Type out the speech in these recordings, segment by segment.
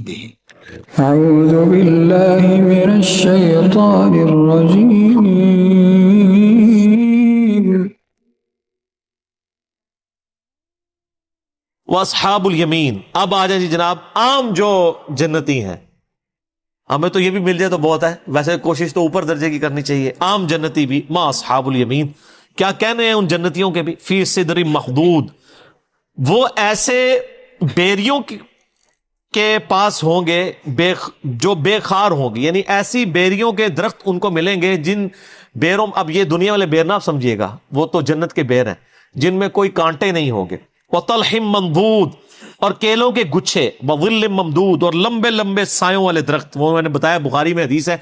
به اعوذ باللہ من الشیطان الرجیم. واصحاب الیمین. اب آ جائیں جی جناب عام جو جنتی ہیں. ہمیں تو یہ بھی مل جائے تو بہت ہے، ویسے کوشش تو اوپر درجے کی کرنی چاہیے. عام جنتی بھی ما اصحاب الیمین. کیا کہنے ہیں ان جنتیوں کے بھی؟ فی صدر مخدود. وہ ایسے بیریوں کے پاس ہوں گے جو بے خار ہوں گے، یعنی ایسی بیریوں کے درخت ان کو ملیں گے جن بیروں، اب یہ دنیا والے بیر نہ آپ سمجھیے گا، وہ تو جنت کے بیر ہیں جن میں کوئی کانٹے نہیں ہوں گے. وطلح منضود. اور کیلوں کے گچھے. وظل ممدود. اور لمبے لمبے سایوں والے درخت. وہ میں نے بتایا بخاری میں حدیث ہے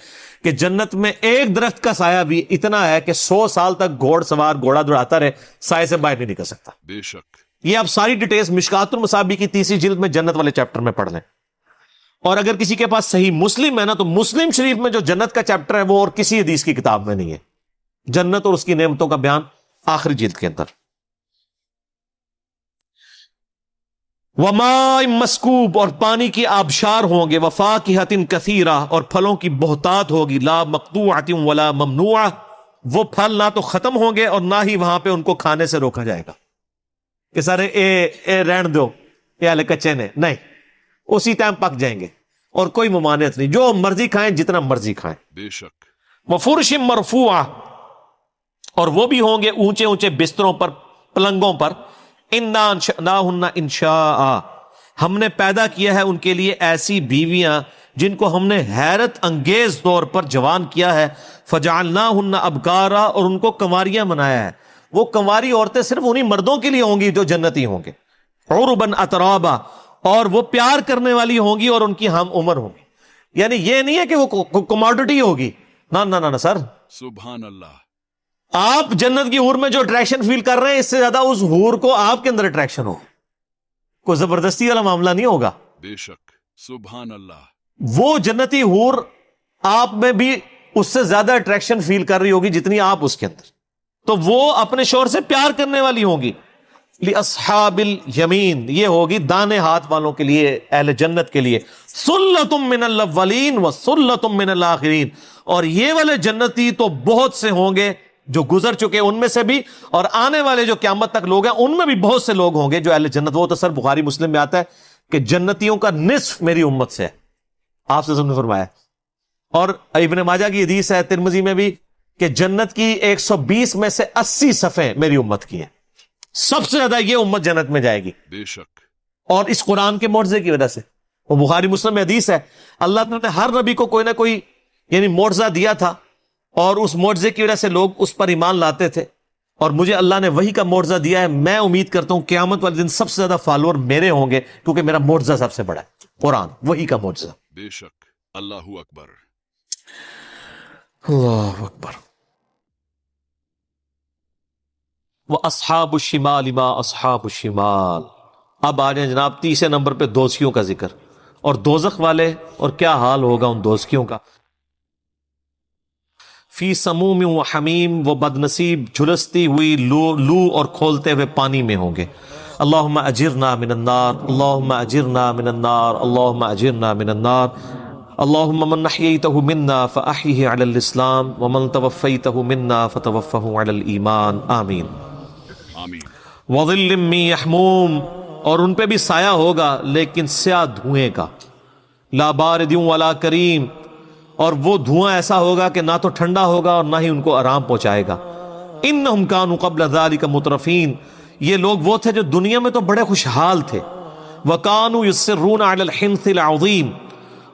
کہ جنت میں ایک درخت کا سایہ بھی اتنا ہے کہ 100 سال تک گھوڑ سوار گھوڑا دوڑاتا رہے، سائے سے باہر نہیں نکل سکتا. بے شک. یہ آپ ساری ڈیٹیلز مشکات المصابیح کی 30 جلد میں جنت والے چیپٹر میں پڑھ لیں. اور اگر کسی کے پاس صحیح مسلم ہے نا، تو مسلم شریف میں جو جنت کا چیپٹر ہے وہ اور کسی حدیث کی کتاب میں نہیں ہے. جنت اور اس کی نعمتوں کا بیان آخری جلد کے اندر. وماء مسکوب. اور پانی کی آبشار ہوں گے. وفاکہۃ کثیرہ. اور پھلوں کی بہتات ہوگی. لا مقطوعۃ ولا ممنوعہ. وہ پھل نہ تو ختم ہوں گے اور نہ ہی وہاں پہ ان کو کھانے سے روکا جائے گا کہ سارے اے رہن دو، یہ والے کچے نے، نہیں، اسی ٹائم پک جائیں گے اور کوئی ممانعت نہیں، جو مرضی کھائیں، جتنا مرضی کھائیں. بے شک. وفرش مرفوعہ. اور وہ بھی ہوں گے اونچے اونچے بستروں پر، پلنگوں پر. انا انشأناہن انشاء. ہم نے پیدا کیا ہے ان کے لیے ایسی بیویاں جن کو ہم نے حیرت انگیز طور پر جوان کیا ہے. فجعلناہن ابکارا. اور ان کو کنواریاں بنایا ہے. وہ کنواری عورتیں صرف انہی مردوں کے لیے ہوں گی جو جنتی ہوں گے. عربا اترابا. اور وہ پیار کرنے والی ہوں گی اور ان کی ہم عمر ہوں گی. یعنی یہ نہیں ہے کہ وہ کموڈٹی ہوگی، نہ سر. سبحان اللہ. آپ جنت کی حور میں جو اٹریکشن فیل کر رہے ہیں، اس سے زیادہ اس حور کو آپ کے اندر اٹریکشن ہو. کوئی زبردستی والا معاملہ نہیں ہوگا. بے شک. سبحان اللہ. وہ جنتی حور آپ میں بھی اس سے زیادہ اٹریکشن فیل کر رہی ہوگی جتنی آپ اس کے اندر. تو وہ اپنے شوہر سے پیار کرنے والی ہوں گی. لِأَصْحَابِ الْيَمِينَ. یہ ہوگی دانے ہاتھ والوں کے لیے، اہل جنت کے لیے. سُلَّةٌ مِّنَ الْأَوَّلِينَ وَسُلَّةٌ مِّنَ الْآخِرِينَ. اور یہ والے جنتی تو بہت سے ہوں گے جو گزر چکے ان میں سے بھی، اور آنے والے جو قیامت تک لوگ ہیں ان میں بھی بہت سے لوگ ہوں گے جو اہل جنت. وہ تو سر بخاری مسلم میں آتا ہے کہ جنتیوں کا نصف میری امت سے ہے، آپ سے نے فرمایا. اور ابن ماجہ کی حدیث ہے، ترمذی میں بھی، کہ جنت کی 120 میں سے 80 صفیں میری امت کی ہیں. سب سے زیادہ یہ امت جنت میں جائے گی. بے شک. اور اس قرآن کے معجزے کی وجہ سے. وہ بخاری مسلم میں حدیث ہے، اللہ تعالیٰ نے ہر نبی کو کوئی نہ کوئی یعنی معجزہ دیا تھا، اور اس معجزے کی وجہ سے لوگ اس پر ایمان لاتے تھے. اور مجھے اللہ نے وہی کا معجزہ دیا ہے. میں امید کرتا ہوں قیامت والے دن سب سے زیادہ فالوور میرے ہوں گے، کیونکہ میرا معجزہ سب سے بڑا ہے، قرآن وہی کا معجزہ. بے شک. اللہ اکبر. اللہ اکبر. وَأَصْحَابُ الشِّمَالِ مَا أَصْحَابُ الشِّمَالِ. اب آ جائیں جناب تیسرے نمبر پہ دوزخیوں کا ذکر، اور دوزخ والے اور کیا حال ہوگا ان دوزخیوں کا. فی سموم و حمیم. وہ بد نصیب جھلستی ہوئی لو اور کھولتے ہوئے پانی میں ہوں گے. اللہم اجرنا من النار، اللہم اجرنا من النار، اللہم اجرنا من النار. اللہم من احییتہ منا فاحیہ علی الاسلام، ومن توفیتہ منا فتوفہ علی الایمان. آمین. آمین. وظل من یحموم. اور ان پہ بھی سایہ ہوگا لیکن سیاہ دھوئیں کا. لا بارد ولا کریم. اور وہ دھواں ایسا ہوگا کہ نہ تو ٹھنڈا ہوگا اور نہ ہی ان کو آرام پہنچائے گا. انہم کانوا قبل ذلک مترفین. یہ لوگ وہ تھے جو دنیا میں تو بڑے خوشحال تھے. وکانوا یصرون علی الحنث العظیم.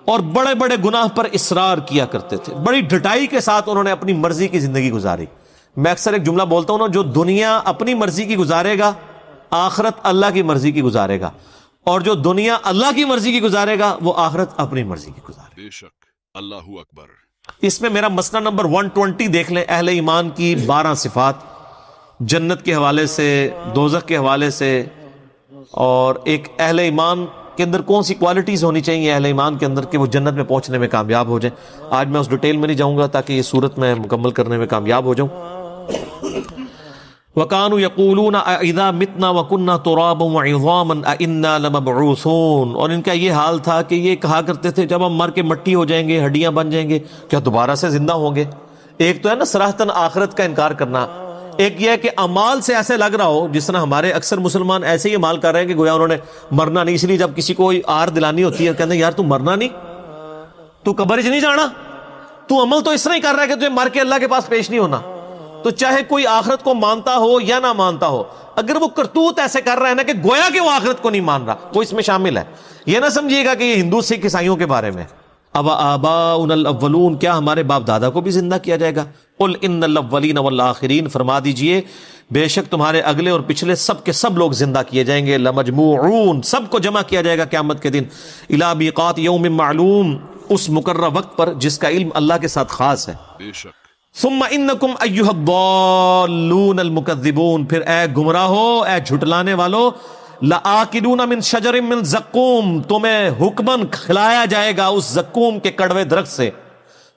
اور بڑے بڑے گناہ پر اصرار کیا کرتے تھے، بڑی ڈٹائی کے ساتھ انہوں نے اپنی مرضی کی زندگی گزاری. میں اکثر ایک جملہ بولتا ہوں نا، جو دنیا اپنی مرضی کی گزارے گا، آخرت اللہ کی مرضی کی گزارے گا. اور جو دنیا اللہ کی مرضی کی گزارے گا، وہ آخرت اپنی مرضی کی گزارے گا. بے شک. اللہ اکبر. اس میں میرا مسئلہ نمبر 120 دیکھ لیں، اہل ایمان کی 12 صفات، جنت کے حوالے سے، دوزخ کے حوالے سے، اور ایک اہل ایمان کے اندر کون سی کوالٹیز ہونی چاہیے اہل ایمان کے اندر کہ وہ جنت میں پہنچنے میں کامیاب ہو جائیں. آج میں اس ڈیٹیل میں نہیں جاؤں گا تاکہ یہ صورت میں مکمل کرنے میں کامیاب ہو جاؤں. وَكَانُوا يَقُولُونَ أَإِذَا مِتْنَا وَكُنَّا تُرَابًا وَعِظَامًا أَإِنَّا لَمَبْعُوثُونَ، اور ان کا یہ حال تھا کہ یہ کہا کرتے تھے جب ہم مر کے مٹی ہو جائیں گے، ہڈیاں بن جائیں گے، کیا دوبارہ سے زندہ ہوں گے؟ ایک تو ہے نا صراحتاً آخرت کا انکار کرنا، ایک یہ ہے کہ اعمال سے ایسے لگ رہا ہو جس طرح ہمارے اکثر مسلمان ایسے ہی عمال کر رہے ہیں کہ گویا انہوں نے مرنا نہیں، اس لیے جب کسی کو آر دلانی ہوتی ہے کہتے ہیں یار تو مرنا نہیں، تو قبر نہیں جانا، تو عمل تو اس طرح ہی کر رہا ہے کہ تجھے مر کے اللہ کے پاس پیش نہیں ہونا۔ تو چاہے کوئی آخرت کو مانتا ہو یا نہ مانتا ہو، اگر وہ کرتوت ایسے کر رہا ہے نا کہ گویا کہ وہ آخرت کو نہیں مان رہا، وہ اس میں شامل ہے۔ یہ نہ سمجھیے گا کہ یہ ہندو سکھ عیسائیوں کے بارے میں۔ اب آباؤنا الاولون، کیا ہمارے باپ دادا کو بھی زندہ کیا جائے گا؟ قل ان الاولین والآخرین، فرما دیجئے بے شک تمہارے اگلے اور پچھلے سب کے سب لوگ زندہ کیے جائیں گے، لمجموعون، سب کو جمع کیا جائے گا قیامت کے دن، الی میقات یوم معلوم، اس مقررہ وقت پر جس کا علم اللہ کے ساتھ خاص ہے۔ بے شک ثم انکم ایھا الضالون المکذبون، پھر اے گمراہو، اے جھٹلانے والو، لآکلون من شجر من زقوم، تمہیں حکمن کھلایا جائے گا اس زقوم کے کڑوے درخت سے،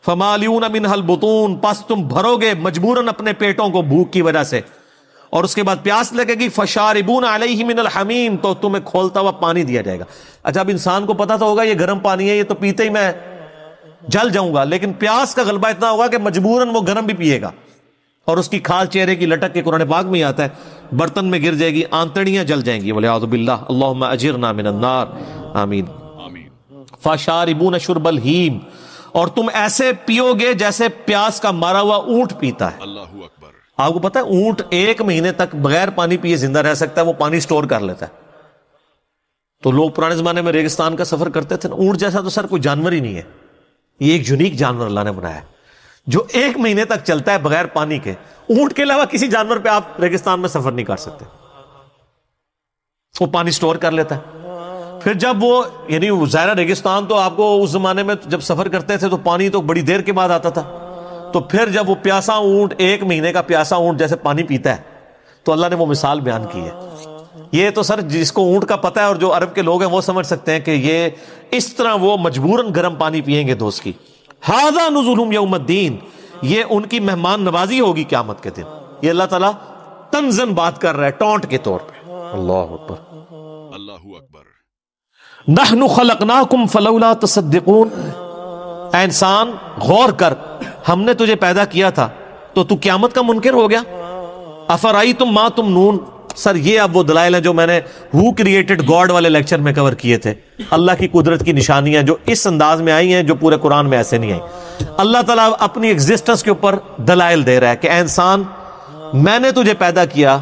فمالیون منھا البطون، پس تم بھرو گے مجبوراً اپنے پیٹوں کو بھوک کی وجہ سے، اور اس کے بعد پیاس لگے گی، فشاربون علیہ من الحمیم، تو تمہیں کھولتا ہوا پانی دیا جائے گا۔ اچھا اب انسان کو پتا تو ہوگا یہ گرم پانی ہے، یہ تو پیتے ہی میں جل جاؤں گا، لیکن پیاس کا غلبہ اتنا ہوگا کہ مجبوراً وہ گرم بھی پیے گا، اور اس کی کھال چہرے کی لٹک کے قرآن پاک میں آتا ہے برتن میں گر جائے گی، آنتڑیاں جل جائیں گی، والعیاذ باللہ، اللہم اجرنا من النار، آمین۔ آمین فشاربون شرب الہیم، اور تم ایسے پیو گے جیسے پیاس کا مارا ہوا اونٹ پیتا ہے۔ اللہ اکبر آپ کو پتا ہے اونٹ 1 مہینے تک بغیر پانی پیے زندہ رہ سکتا ہے، وہ پانی سٹور کر لیتا ہے۔ تو لوگ پرانے زمانے میں ریگستان کا سفر کرتے تھے، اونٹ جیسا تو سر کوئی جانور ہی نہیں ہے، یہ ایک یونیک جانور اللہ نے بنایا ہے جو 1 مہینے تک چلتا ہے بغیر پانی کے۔ اونٹ کے علاوہ کسی جانور پہ آپ ریگستان میں سفر نہیں کر سکتے، وہ پانی سٹور کر لیتا ہے۔ پھر جب وہ یعنی ظاہر ریگستان تو آپ کو اس زمانے میں جب سفر کرتے تھے تو پانی تو بڑی دیر کے بعد آتا تھا، تو پھر جب وہ پیاسا اونٹ 1 مہینے کا پیاسا اونٹ جیسے پانی پیتا ہے تو اللہ نے وہ مثال بیان کی ہے۔ یہ تو سر جس کو اونٹ کا پتہ ہے اور جو عرب کے لوگ ہیں وہ سمجھ سکتے ہیں کہ یہ اس طرح وہ مجبوراً گرم پانی پیئیں گے دوست کی۔ ھذا نزلہم یوم الدین، یہ ان کی مہمان نوازی ہوگی قیامت کے دن۔ یہ اللہ تعالیٰ تنزن بات کر رہا ہے، ٹونٹ کے طور پہ۔ اللہ اکبر، اللہ اکبر نحن خلقناکم فلولا تصدقون، اے انسان غور کر، ہم نے تجھے پیدا کیا تھا تو تو قیامت کا منکر ہو گیا۔ افرائیتم ما تمنون، سر یہ اب وہ دلائل ہیں جو میں نے ہو کریٹڈ گاڈ والے لیکچر میں کور کیے تھے، اللہ کی قدرت کی نشانیاں جو اس انداز میں آئی ہیں جو پورے قرآن میں ایسے نہیں آئی۔ اللہ تعالیٰ اپنی ایگزسٹنس کے اوپر دلائل دے رہا ہے کہ اے انسان میں نے تجھے پیدا کیا،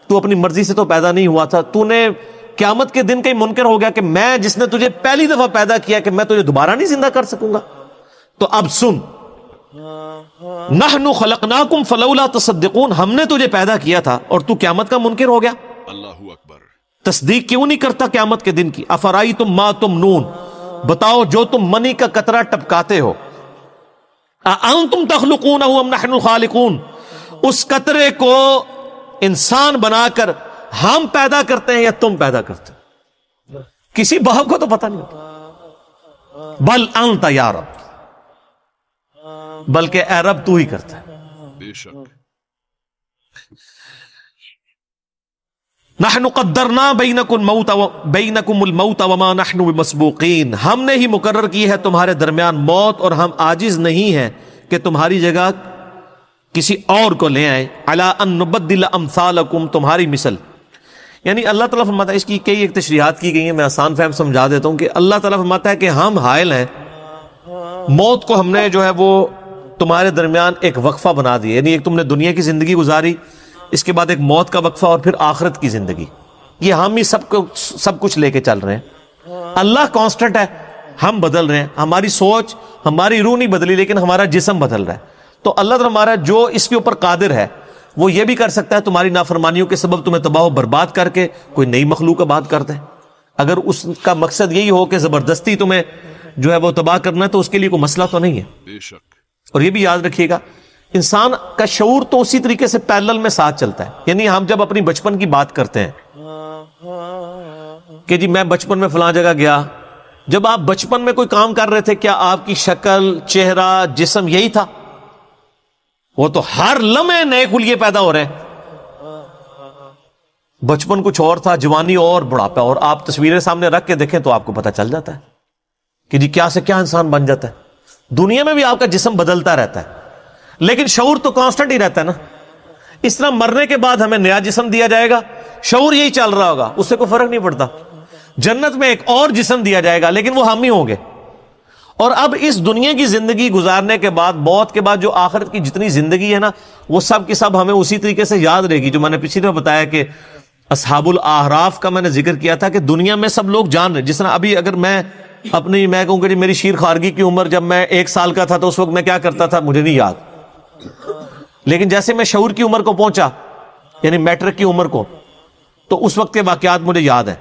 تو اپنی مرضی سے تو پیدا نہیں ہوا تھا، تو نے قیامت کے دن کہیں منکر ہو گیا کہ میں جس نے تجھے پہلی دفعہ پیدا کیا کہ میں تجھے دوبارہ نہیں زندہ کر سکوں گا؟ تو اب سن، نحن خلقناکم فلولا تصدقون، ہم نے تجھے پیدا کیا تھا اور تو قیامت کا منکر ہو گیا، اللہ اکبر تصدیق کیوں نہیں کرتا قیامت کے دن کی؟ افرائیتم ما تمنون، بتاؤ جو تم منی کا قطرہ ٹپکاتے ہو، اانتم تخلقونہ ام نحن الخالقون، اس قطرے کو انسان بنا کر ہم پیدا کرتے ہیں یا تم پیدا کرتے ہیں؟ کسی باپ کو تو پتہ نہیں ہوتا۔ بل انت یا رب، بلکہ اے رب تو ہی کرتا ہے۔ بے شک نحن قدرنا بینکم الموت وما نحن بمسبوقین، ہم نے ہی مقرر کی ہے تمہارے درمیان موت اور ہم عاجز نہیں ہیں کہ تمہاری جگہ کسی اور کو لے آئیں، علی ان نبدل امثالکم، تمہاری مثل۔ یعنی اللہ تعالیٰ فرماتا ہے، اس کی کئی ایک تشریحات کی گئی ہیں، میں آسان فہم سمجھا دیتا ہوں کہ اللہ تعالیٰ فرماتا ہے کہ ہم حائل ہیں، موت کو ہم نے جو ہے وہ تمہارے درمیان ایک وقفہ بنا دیا، یعنی ایک تم نے دنیا کی زندگی گزاری، اس کے بعد ایک موت کا وقفہ اور پھر آخرت کی زندگی، یہ ہم ہی سب کچھ لے کے چل رہے ہیں۔ اللہ کانسٹنٹ ہے، ہم بدل رہے ہیں، ہماری سوچ ہماری روح نہیں بدلی لیکن ہمارا جسم بدل رہا ہے۔ تو اللہ تعالیٰ ہمارا جو اس کے اوپر قادر ہے وہ یہ بھی کر سکتا ہے تمہاری نافرمانیوں کے سبب تمہیں تباہ و برباد کر کے کوئی نئی مخلوق آباد کر دے، اگر اس کا مقصد یہی ہو کہ زبردستی تمہیں جو ہے وہ تباہ کرنا ہے تو اس کے لیے کوئی مسئلہ تو نہیں ہے۔ بے شک اور یہ بھی یاد رکھیے گا، انسان کا شعور تو اسی طریقے سے پیرلل میں ساتھ چلتا ہے، یعنی ہم جب اپنی بچپن کی بات کرتے ہیں کہ جی میں بچپن میں فلاں جگہ گیا، جب آپ بچپن میں کوئی کام کر رہے تھے کیا آپ کی شکل، چہرہ، جسم یہی تھا؟ وہ تو ہر لمحے نئے خلیے پیدا ہو رہے ہیں، بچپن کچھ اور تھا، جوانی اور بڑھاپا اور، آپ تصویریں سامنے رکھ کے دیکھیں تو آپ کو پتہ چل جاتا ہے کہ جی کیا سے کیا انسان بن جاتا ہے۔ دنیا میں بھی آپ کا جسم بدلتا رہتا ہے، لیکن شعور تو کانسٹنٹ ہی رہتا ہے نا۔ اس طرح مرنے کے بعد ہمیں نیا جسم دیا جائے گا، شعور یہی چل رہا ہوگا، اس سے کوئی فرق نہیں پڑتا۔ جنت میں ایک اور جسم دیا جائے گا، لیکن وہ ہم ہی ہوں گے۔ اور اب اس دنیا کی زندگی گزارنے کے بعد، موت کے بعد جو آخرت کی جتنی زندگی ہے نا، وہ سب کی سب ہمیں اسی طریقے سے یاد رہے گی، جو میں نے پچھلی دفعہ بتایا کہ اصحاب الاعراف کا میں نے ذکر کیا تھا کہ دنیا میں سب لوگ جان رہے، جس طرح ابھی اگر میں کہوں کہ میری شیر خارگی کی عمر جب میں 1 سال کا تھا تو اس وقت میں کیا کرتا تھا مجھے نہیں یاد، لیکن جیسے میں شعور کی عمر کو پہنچا، یعنی میٹرک کی عمر کو، تو اس وقت کے واقعات مجھے یاد ہیں۔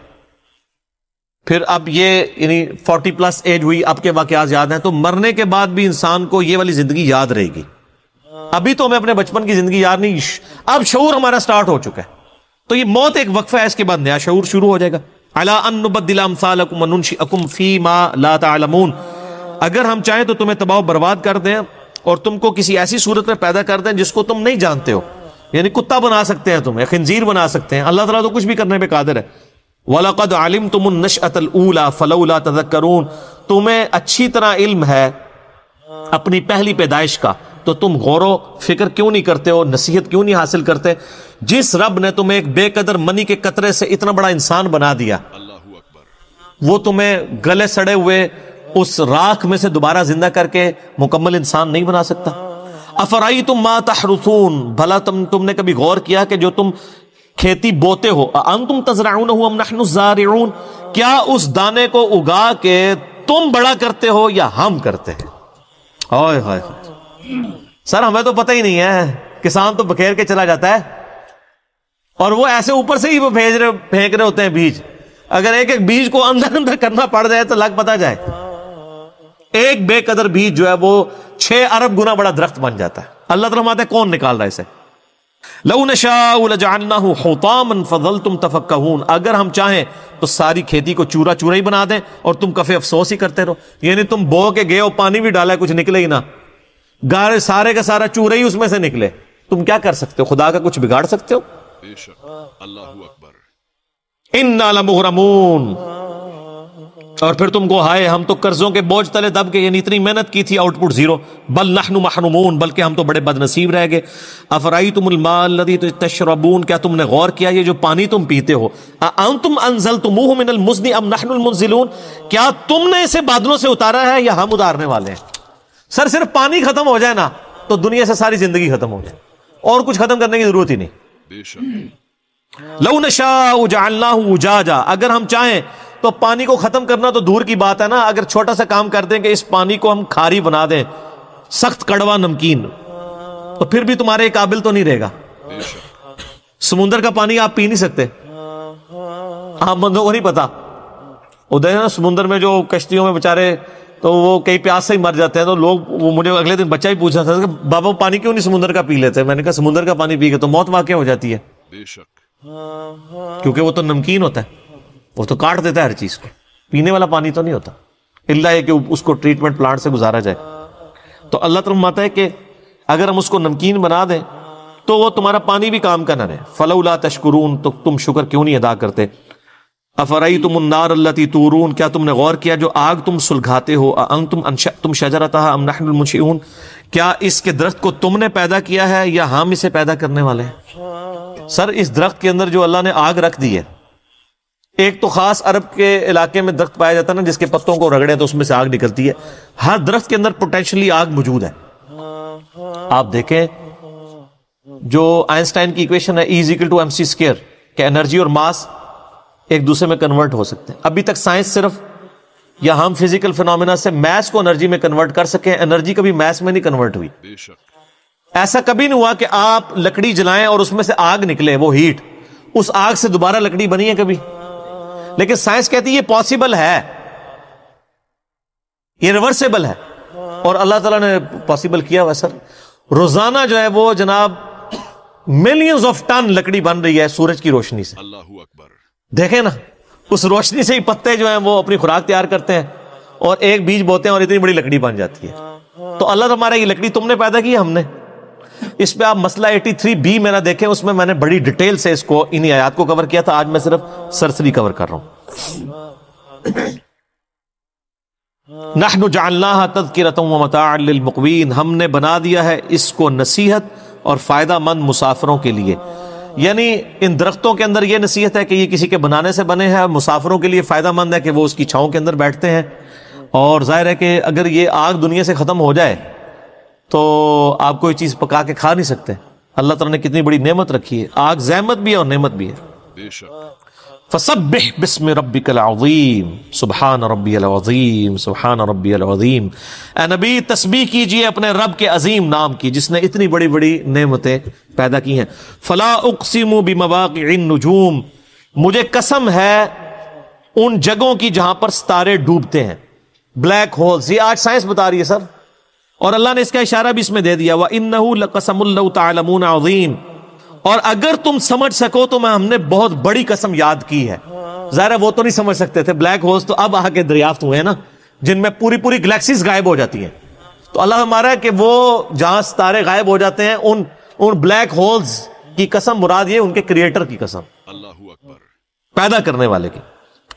پھر اب یہ یعنی 40+ ایج ہوئی، اب کے واقعات یاد ہیں۔ تو مرنے کے بعد بھی انسان کو یہ والی زندگی یاد رہے گی۔ ابھی تو ہمیں اپنے بچپن کی زندگی یاد نہیں، اب شعور ہمارا سٹارٹ ہو چکا ہے، تو یہ موت ایک وقفہ ہے، اس کے بعد نیا شعور شروع ہو جائے گا۔ الا ان نبدل امثالکم وننشئکم فیما لا تعلمون، اگر ہم چاہیں تو تمہیں تباہ و برباد کر دیں اور تم کو کسی ایسی صورت میں پیدا کر دیں جس کو تم نہیں جانتے ہو، یعنی کتا بنا سکتے ہیں تمہیں، خنزیر بنا سکتے ہیں، اللہ تعالیٰ تو کچھ بھی کرنے پہ قادر ہے۔ وَلَقَدْ عَلِمْتُمُ النَّشْأَةَ الْأُولَى فَلَوْلَا تَذَكَّرُونَ، تمہیں اچھی طرح علم ہے اپنی پہلی پیدائش کا، تو تم غور و فکر کیوں نہیں کرتے ہو، نصیحت کیوں نہیں حاصل کرتے؟ جس رب نے تمہیں ایک بے قدر منی کے قطرے سے اتنا بڑا انسان بنا دیا، اللہ اکبر، وہ تمہیں گلے سڑے ہوئے اس راکھ میں سے دوبارہ زندہ کر کے مکمل انسان نہیں بنا سکتا؟ افرائیتم ما تحرثون، بھلا تم نے کبھی غور کیا کہ جو تم کھیتی بوتے ہو، انتم تزرعونہ ام نحن الزارعون، کیا اس دانے کو اگا کے تم بڑا کرتے ہو یا ہم کرتے ہیں؟ ہائے ہائے سر، ہمیں تو پتہ ہی نہیں ہے، کسان تو بکھیر کے چلا جاتا ہے، اور وہ ایسے اوپر سے ہی وہ پھینک رہے ہوتے ہیں بیج، اگر ایک ایک بیج کو اندر کرنا پڑ جائے تو لگ پتہ جائے، ایک بے قدر بیج جو ہے وہ 6 ارب گنا بڑا درخت بن جاتا ہے۔ اللہ تعالیٰ فرماتا ہے کون نکال رہا ہے اسے؟ لَوْ نَشَاءُ لَجَعَلْنَاهُ حُطَامًا فَظَلْتُمْ تَفَكَّهُونَ، اگر ہم چاہیں تو ساری کھیتی کو چورا چورا ہی بنا دیں اور تم کفے افسوس ہی کرتے رہو، یعنی تم بو کے گئے ہو، پانی بھی ڈالا ہے، کچھ نکلے ہی نہ، گارے سارے کا سارا چورا ہی اس میں سے نکلے، تم کیا کر سکتے ہو؟ خدا کا کچھ بگاڑ سکتے ہو؟ بے شک، اللہ اکبر، اِنَّا لَمُغْرَمُونَ، اور پھر تم کو ہائے ہم تو قرضوں کے بوجھ تلے دب کے، یعنی اتنی محنت کی تھی، آؤٹ پٹ زیرو، بل نحن محرومون، بلکہ ہم تو بڑے بد نصیب رہ گئے۔ افرائیتم الماء الذی تشربون، کیا تم نے غور کیا یہ جو پانی تم پیتے ہو، انتم انزلتموہ من المزن ام نحن المنزلون، کیا تم نے اسے بادلوں سے اتارا ہے یا ہم اتارنے والے ہیں؟ سر صرف پانی ختم ہو جائے نا تو دنیا سے ساری زندگی ختم ہو جائے، اور کچھ ختم کرنے کی ضرورت ہی نہیں۔ بے شک، لو نشاء جعلناہ اجاجا، اگر ہم چاہیں تو پانی کو ختم کرنا تو دور کی بات ہے نا، اگر چھوٹا سا کام کر دیں کہ اس پانی کو ہم کھاری بنا دیں، سخت کڑوا نمکین، تو پھر بھی تمہارے قابل تو نہیں رہے گا۔ بے شک، سمندر کا پانی آپ پی نہیں سکتے، آپ بندوں کو نہیں پتا، ادھر نا سمندر میں جو کشتیوں میں بےچارے تو وہ کئی پیاس سے ہی مر جاتے ہیں، تو لوگ وہ مجھے اگلے دن بچہ ہی پوچھا تھا کہ بابا پانی کیوں نہیں سمندر کا پی لیتے؟ میں نے کہا سمندر کا پانی پی کے تو موت واقع ہو جاتی ہے، بے شک، کیونکہ وہ تو نمکین ہوتا ہے، وہ تو کاٹ دیتا ہے ہر چیز کو، پینے والا پانی تو نہیں ہوتا، اللہ یہ کہ اس کو ٹریٹمنٹ پلانٹ سے گزارا جائے۔ تو اللہ تعالیٰ فرماتا ہے کہ اگر ہم اس کو نمکین بنا دیں تو وہ تمہارا پانی بھی کام کا نہ رہے۔ فلولا تشکرون، تو تم شکر کیوں نہیں ادا کرتے؟ افرأیتم النار التی تورون، کیا تم نے غور کیا جو آگ تم سلگھاتے ہو، انتم انشأتم شجرتها ام نحن المنشئون، کیا اس کے درخت کو تم نے پیدا کیا ہے یا ہم اسے پیدا کرنے والے ہیں؟ سر اس درخت کے اندر جو اللہ نے آگ رکھ دی ہے، ایک تو خاص عرب کے علاقے میں درخت پایا جاتا ہے نا جس کے پتوں کو رگڑے تو اس میں سے آگ نکلتی ہے، ہر درخت کے اندر پوٹینشلی آگ موجود ہے۔ آپ دیکھیں جو آئنسٹائن کی ایکویشن ہے E=mc²، کہ انرجی اور ماس ایک دوسرے میں کنورٹ ہو سکتے ہیں، ابھی تک سائنس صرف یا ہم فزیکل فینومینا سے میس کو انرجی میں کنورٹ کر سکیں، انرجی کبھی میس میں نہیں کنورٹ ہوئی۔ بے شک، ایسا کبھی نہیں ہوا کہ آپ لکڑی جلائیں اور اس میں سے آگ نکلے، وہ ہیٹ، اس آگ سے دوبارہ لکڑی بنی ہے کبھی؟ لیکن سائنس کہتی ہے یہ پاسبل ہے، یہ ریورسیبل ہے، اور اللہ تعالیٰ نے پاسبل کیا ہوا۔ سر روزانہ جو ہے وہ جناب ملینز آف ٹن لکڑی بن رہی ہے سورج کی روشنی سے، اللہ اکبر، دیکھیں نا، اس روشنی سے ہی پتے جو ہیں وہ اپنی خوراک تیار کرتے ہیں اور ایک بیج بوتے ہیں اور اتنی بڑی لکڑی بن جاتی ہے۔ تو اللہ تمہارا یہ لکڑی تم نے پیدا کی، ہم نے، اس پہ آپ مسئلہ 83B میرا دیکھیں، اس میں نے بڑی ڈیٹیل سے اس کو انہی آیات کو کور کیا تھا. آج میں صرف سرسری کور کر رہا ہوں. نحن جعلناها تذکرۃ ومتاعا للمقوین، ہم نے بنا دیا ہے اس کو نصیحت اور فائدہ مند مسافروں کے لیے. یعنی ان درختوں کے اندر یہ نصیحت ہے کہ یہ کسی کے بنانے سے بنے ہیں، مسافروں کے لیے فائدہ مند ہے کہ وہ اس کی چھاؤں کے اندر بیٹھتے ہیں. اور ظاہر ہے کہ اگر یہ آگ دنیا سے ختم ہو جائے تو آپ کوئی چیز پکا کے کھا نہیں سکتے. اللہ تعالیٰ نے کتنی بڑی نعمت رکھی ہے، آگ زحمت بھی ہے اور نعمت بھی ہے. بے شک. فسبح بسم ربک العظیم، سبحان ربی العظیم، سبحان ربی العظیم. اے نبی تسبیح کیجئے اپنے رب کے عظیم نام کی جس نے اتنی بڑی بڑی نعمتیں پیدا کی ہیں. فلا اقسم بمواقع النجوم، مجھے قسم ہے ان جگہوں کی جہاں پر ستارے ڈوبتے ہیں، بلیک ہولز. یہ آج سائنس بتا رہی ہے سر، اور اللہ نے اس کا اشارہ بھی اس میں دے دیا. وَإِنَّهُ لَقَسَمٌ لَوْ تَعْلَمُونَ عَظِيمٌ، اور اگر تم سمجھ سکو تو ہم نے بہت بڑی قسم یاد کی ہے. ظاہر ہے وہ تو نہیں سمجھ سکتے تھے، بلیک ہولز تو اب آ کے دریافت ہوئے ہیں نا، جن میں پوری پوری گلیکسیز غائب ہو جاتی ہیں. تو اللہ ہمارا ہے کہ وہ جہاں ستارے غائب ہو جاتے ہیں ان بلیک ہولز کی قسم مراد یہ ان کے کریٹر کی قسم، اللہ اکبر. پیدا کرنے والے کی.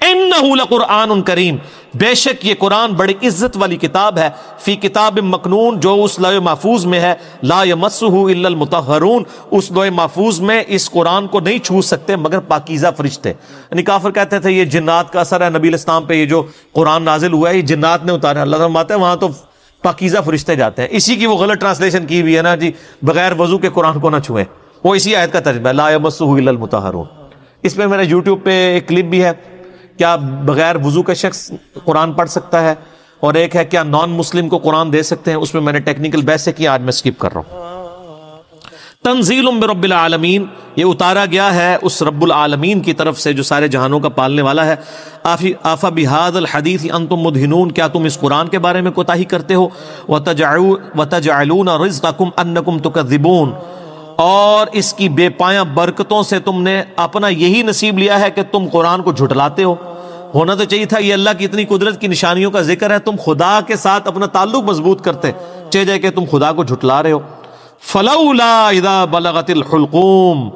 انہ لقرآن کریم، بے شک یہ قرآن بڑی عزت والی کتاب ہے. فی کتاب مکنون، جو اس لوح محفوظ میں ہے. لا یمسہ الا المطہرون، اس لوح محفوظ میں اس قرآن کو نہیں چھو سکتے مگر پاکیزہ فرشتے. یعنی کافر کہتے تھے یہ جنات کا اثر ہے نبی علیہ السلام پہ، یہ جو قرآن نازل ہوا ہے یہ جنات نے اتارا. اللہ تعالیٰ فرماتے ہیں وہاں تو پاکیزہ فرشتے جاتے ہیں. اسی کی وہ غلط ٹرانسلیشن کی ہوئی ہے نا جی، بغیر وضو کے قرآن کو نہ چھوئیں، وہ اسی آیت کا ترجمہ ہے لا یمسہ الا المطہرون. اس پہ میرے یوٹیوب پہ ایک کلپ بھی ہے، کیا بغیر وضو کا شخص قرآن پڑھ سکتا ہے، اور ایک ہے کیا نان مسلم کو قرآن دے سکتے ہیں. اس میں نے ٹیکنیکل بحث سے کیا، آج میں سکپ کر رہا ہوں. تنزیل من رب العالمین، یہ اتارا گیا ہے اس رب العالمین کی طرف سے جو سارے جہانوں کا پالنے والا ہے. آفا بہذا الحدیث انتم مدہنون، کیا تم اس قرآن کے بارے میں کوتاہی کرتے ہو. وتجعلون رزقکم انکم تکذبون، اور اس کی بے پایاں برکتوں سے تم نے اپنا یہی نصیب لیا ہے کہ تم قرآن کو جھٹلاتے ہو. ہونا تو چاہیے تھا یہ اللہ کی اتنی قدرت کی نشانیوں کا ذکر ہے، تم خدا کے ساتھ اپنا تعلق مضبوط کرتے، چہ جائے کہ تم خدا کو جھٹلا رہے ہو. فلولا اذا بلغت الحلقوم،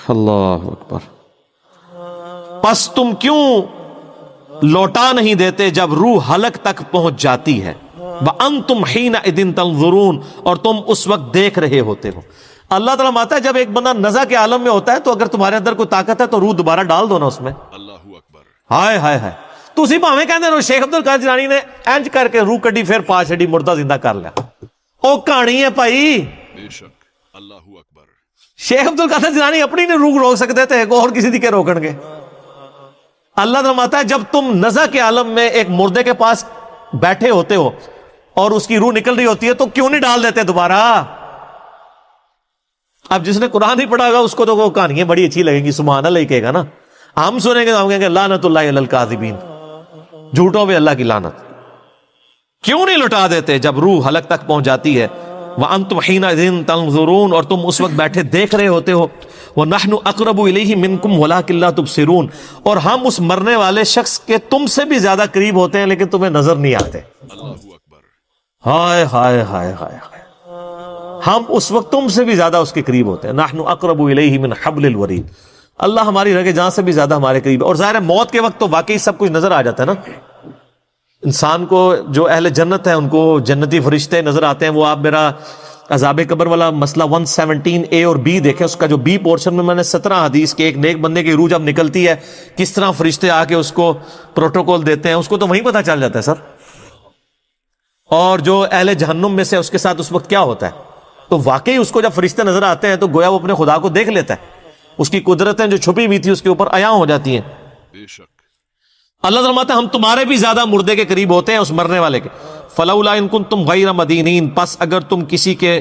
اللہ اکبر، پس تم کیوں لوٹا نہیں دیتے جب روح حلق تک پہنچ جاتی ہے. وَأَنْتُمْ حِينَئِذٍ تَنْظُرُونَ، اور تم اس وقت دیکھ رہے ہوتے ہو. اللہ تعالیٰ ماتا ہے جب ایک بندہ نزع کے عالم میں ہوتا ہے تو اگر تمہارے اندر کوئی طاقت ہے تو روح دوبارہ ڈال دو نا اس میں. اللہ اکبر. ہائے ہائے ہائے، تو اسی پاویں کہندے نے شیخ عبد القادر جیلانی نے اینج کر کے روح کڈی پھر پا چھڈی، مردہ زندہ کر لیا. او کہانی ہے بھائی. بے شک. اللہ اکبر. شیخ عبد القادر جیلانی اپنی نے روح روک سکتے تھے، اور کسی دی کے روکن گے. اللہ تعالیٰ ماتا ہے جب تم نزع کے عالم میں ایک مردے کے پاس بیٹھے ہوتے ہو اور اس کی روح نکل رہی ہوتی ہے تو کیوں نہیں ڈال دیتے دوبارہ. اب جس نے قرآن ہی پڑھا ہوگا اس کو تو وہ کہانیاں بڑی اچھی لگیں گی، سبحان اللہ ہی کہے گا نا. ہم سنیں گے تو ہم کہیں گے لعنت اللہ علی الکاذبین، جھوٹوں پہ اللہ کی لعنت. کیوں نہیں لٹا دیتے جب روح حلق تک پہنچ جاتی ہے. وَأَنْتُمْ حِينَئِذٍ تَنْظُرُونَ، اور تم اس وقت بیٹھے دیکھ رہے ہوتے ہو. وَنَحْنُ أَقْرَبُ إِلَيْهِ مِنْكُمْ وَلَكِنْ لَا تُبْصِرُونَ، اور ہم اس مرنے والے شخص کے تم سے بھی زیادہ قریب ہوتے ہیں لیکن تمہیں نظر نہیں آتے. اللہ اکبر. ہائے ہائے ہائے ہائے ہائے، ہم اس وقت تم سے بھی زیادہ اس کے قریب ہوتے ہیں. نحن اقرب الیہ من حبل الورید، اللہ ہماری رگے جان سے بھی زیادہ ہمارے قریب. اور ظاہر ہے موت کے وقت تو واقعی سب کچھ نظر آ جاتا ہے نا. انسان کو جو اہل جنت ہے ان کو جنتی فرشتے نظر آتے ہیں. وہ آپ میرا عذاب قبر والا مسئلہ 117A اور B دیکھیں، اس کا جو B پورشن میں نے 17 حدیث کے ایک نیک بندے کی روح جب نکلتی ہے کس طرح فرشتے آ کے اس کو پروٹوکول دیتے ہیں، اس کو تو وہیں پتہ چل جاتا ہے سر. اور جو اہل جہنم میں سے اس کے ساتھ اس وقت کیا ہوتا ہے، تو واقعی اس کو جب فرشتے نظر آتے ہیں تو گویا وہ اپنے خدا کو دیکھ لیتا ہے. اس کی قدرتیں جو چھپی ہوئی تھی اس کے اوپر عیاں ہو جاتی ہیں. بے شک. اللہ فرماتا ہے ہم تمہارے بھی زیادہ مردے کے قریب ہوتے ہیں اس مرنے والے کے. فلولا ان کنتم غیر مدینین، پس اگر تم کسی کے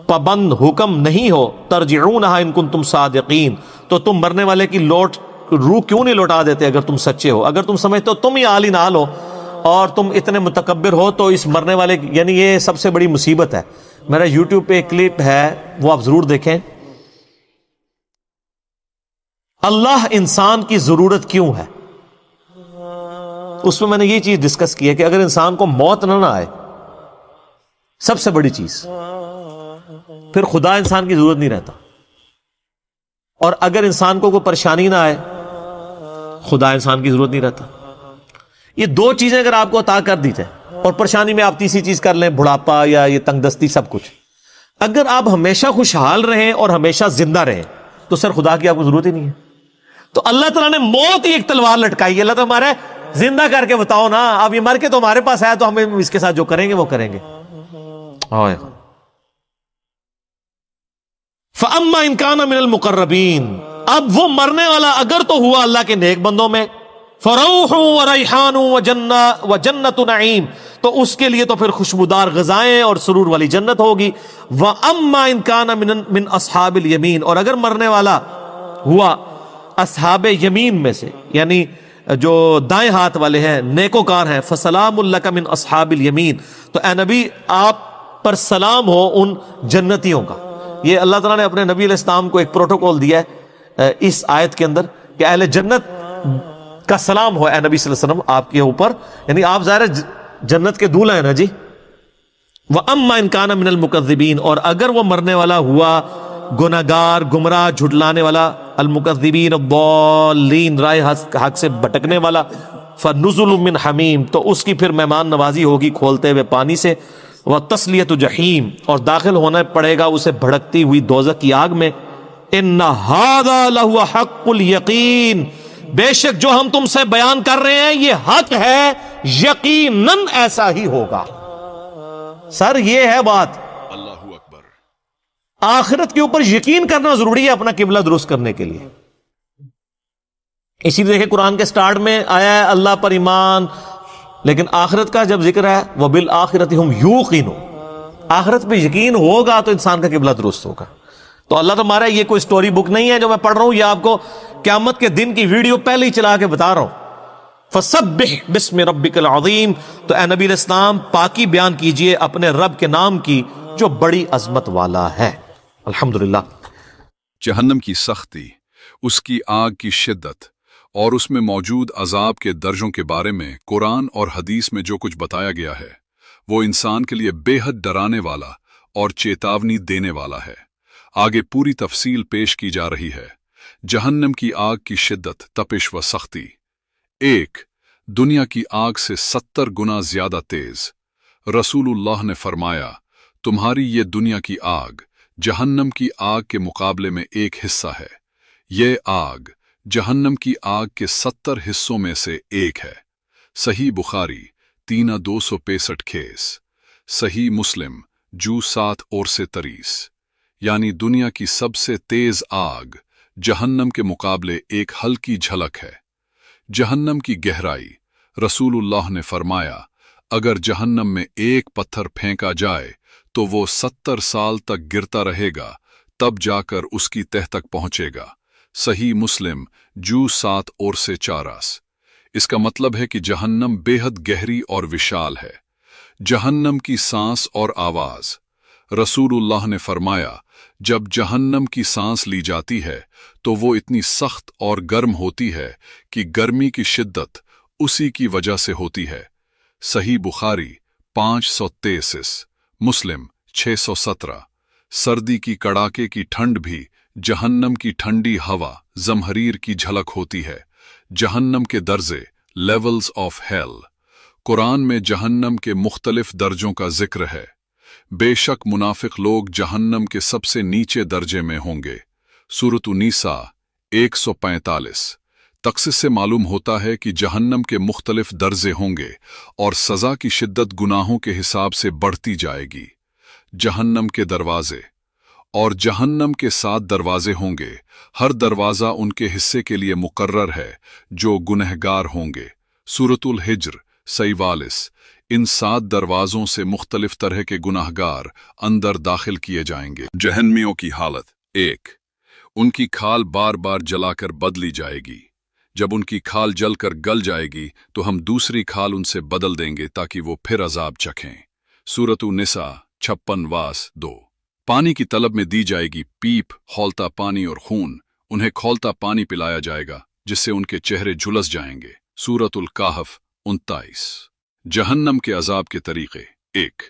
پابند حکم نہیں ہو، ترجعونہا ان کنتم صادقین، تو تم مرنے والے کی روح کیوں نہیں لوٹا دیتے اگر تم سچے ہو. اگر تم سمجھتے ہو تم ہی عالی نال ہو اور تم اتنے متکبر ہو تو اس مرنے والے، یعنی یہ سب سے بڑی مصیبت ہے. میرا یوٹیوب پہ ایک کلپ ہے وہ آپ ضرور دیکھیں. اللہ انسان کی ضرورت کیوں ہے، اس میں نے یہ چیز ڈسکس کی ہے کہ اگر انسان کو موت نہ آئے سب سے بڑی چیز. پھر خدا انسان کی ضرورت نہیں رہتا. اور اگر انسان کو کوئی پریشانی نہ آئے خدا انسان کی ضرورت نہیں رہتا. یہ دو چیزیں اگر آپ کو عطا کر دی جائے اور پریشانی میں آپ تیسری چیز کر لیں بڑھاپا یا یہ تنگ دستی سب کچھ, اگر آپ ہمیشہ خوشحال رہیں اور ہمیشہ زندہ رہیں تو سر خدا کی آپ کو ضرورت ہی نہیں ہے. تو اللہ تعالیٰ نے موت ہی ایک تلوار لٹکائی ہے. اللہ تو ہمارے زندہ کر کے بتاؤ نا, اب یہ مر کے تو ہمارے پاس آیا تو ہمیں اس کے ساتھ جو کریں گے وہ کریں گے. فَأَمَّا إِن كَانَ مِنَ الْمُقَرَّبِينَ, اب وہ مرنے والا اگر تو ہوا اللہ کے نیک بندوں میں, فَرَوْحٌ وَرَيْحَانٌ وَجَنَّةُ نَعِيمٌ, تو اس کے لیے تو پھر خوشبودار غذائیں اور سرور والی جنت ہوگی. وَأَمَّا إِن كَانَ مِنْ أَصْحَابِ الْيَمِينَ, اور اگر مرنے والا ہوا اصحاب یمین میں سے, یعنی جو دائیں ہاتھ والے ہیں نیکوکار ہیں, فَسَلَامٌ لَكَ مِنْ أَصْحَابِ الْيَمِينَ, تو اے نبی آپ پر سلام ہو ان جنتیوں کا. یہ اللہ تعالیٰ نے اپنے نبی علیہ السلام کو ایک پروٹوکول دیا ہے اس آیت کے اندر کہ اہل جنت کا سلام ہو اے نبی صلی اللہ علیہ وسلم آپ کے اوپر, یعنی آپ ظاہر جنت کے دولہا ہیں نا جی. وَأَمَّا إِن كَانَ مِنَ الْمُكَذِّبِينَ, اور اگر وہ مرنے والا ہوا گناہگار گمراہ جھٹلانے والا, المکذبین الضالین رائے حق سے بھٹکنے والا, فَنُزُلٌ مِّنْ حَمِيمٍ, تو اس کی پھر مہمان نوازی ہوگی کھولتے ہوئے پانی سے, وَتَصْلِيَةُ جَحِيمٍ, اور داخل ہونا پڑے گا اسے بھڑکتی ہوئی دوزخ کی آگ میں. إِنَّ هَذَا لَهُوَ حَقُّ الْيَقِينِ, بے شک جو ہم تم سے بیان کر رہے ہیں یہ حق ہے, یقیناً ایسا ہی ہوگا. سر یہ ہے بات, اللہ اکبر. آخرت کے اوپر یقین کرنا ضروری ہے اپنا قبلہ درست کرنے کے لیے. اسی لیے دیکھیں قرآن کے سٹارٹ میں آیا ہے اللہ پر ایمان, لیکن آخرت کا جب ذکر ہے وَبِالْآخِرَةِ هُمْ يُوقِنُونَ, آخرت پہ یقین ہوگا تو انسان کا قبلہ درست ہوگا. تو اللہ تمہارا یہ کوئی سٹوری بک نہیں ہے جو میں پڑھ رہا ہوں, یہ آپ کو قیامت کے دن کی ویڈیو پہلے ہی چلا کے بتا رہا ہوں. فَسَبِّحْ بِاسْمِ رَبِّكَ الْعَظِيمِ, تو اے نبی علیہ السلام پاکی بیان کیجئے اپنے رب کے نام کی جو بڑی عظمت والا ہے. الحمدللہ. جہنم کی سختی, اس کی آگ کی شدت اور اس میں موجود عذاب کے درجوں کے بارے میں قرآن اور حدیث میں جو کچھ بتایا گیا ہے وہ انسان کے لیے بے حد ڈرانے والا اور چیتاونی دینے والا ہے. آگے پوری تفصیل پیش کی جا رہی ہے. جہنم کی آگ کی شدت, تپش و سختی. 1. دنیا کی آگ سے 70 گنا زیادہ تیز. رسول اللہ نے فرمایا, تمہاری یہ دنیا کی آگ جہنم کی آگ کے مقابلے میں ایک حصہ ہے. یہ آگ جہنم کی آگ کے 70 حصوں میں سے ایک ہے. صحیح بخاری 3265 کھیس. صحیح مسلم جو 7 اور سے 30. یعنی دنیا کی سب سے تیز آگ جہنم کے مقابلے ایک ہلکی جھلک ہے. جہنم کی گہرائی, رسول اللہ نے فرمایا, اگر جہنم میں ایک پتھر پھینکا جائے تو وہ 70 سال تک گرتا رہے گا, تب جا کر اس کی تہ تک پہنچے گا. صحیح مسلم جو 7 اور سے 40. اس کا مطلب ہے کہ جہنم بے حد گہری اور وشال ہے. جہنم کی سانس اور آواز, رسول اللہ نے فرمایا, جب جہنم کی سانس لی جاتی ہے تو وہ اتنی سخت اور گرم ہوتی ہے کہ گرمی کی شدت اسی کی وجہ سے ہوتی ہے. صحیح بخاری 533, مسلم 617. سردی کی کڑاکے کی ٹھنڈ بھی جہنم کی ٹھنڈی ہوا زمہریر کی جھلک ہوتی ہے. جہنم کے درجے, لیولز آف ہیل. قرآن میں جہنم کے مختلف درجوں کا ذکر ہے. بے شک منافق لوگ جہنم کے سب سے نیچے درجے میں ہوں گے. سورۃ النساء 145. تخصیص سے معلوم ہوتا ہے کہ جہنم کے مختلف درجے ہوں گے اور سزا کی شدت گناہوں کے حساب سے بڑھتی جائے گی. جہنم کے دروازے, اور جہنم کے 7 دروازے ہوں گے. ہر دروازہ ان کے حصے کے لیے مقرر ہے جو گنہگار ہوں گے. سورۃ الحجر 44. ان 7 دروازوں سے مختلف طرح کے گناہگار اندر داخل کیے جائیں گے. جہنمیوں کی حالت 1. ان کی کھال بار بار جلا کر بدلی جائے گی. جب ان کی کھال جل کر گل جائے گی تو ہم دوسری کھال ان سے بدل دیں گے تاکہ وہ پھر عذاب چکھیں. سورۃ النساء 56:2. پانی کی طلب میں دی جائے گی پیپ, کھولتا پانی اور خون. انہیں کھولتا پانی پلایا جائے گا جس سے ان کے چہرے جھلس جائیں گے. سورۃ الکہف 29. جہنم کے عذاب کے طریقے 1.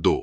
2.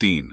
3.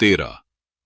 13।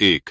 1.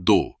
2.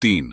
3.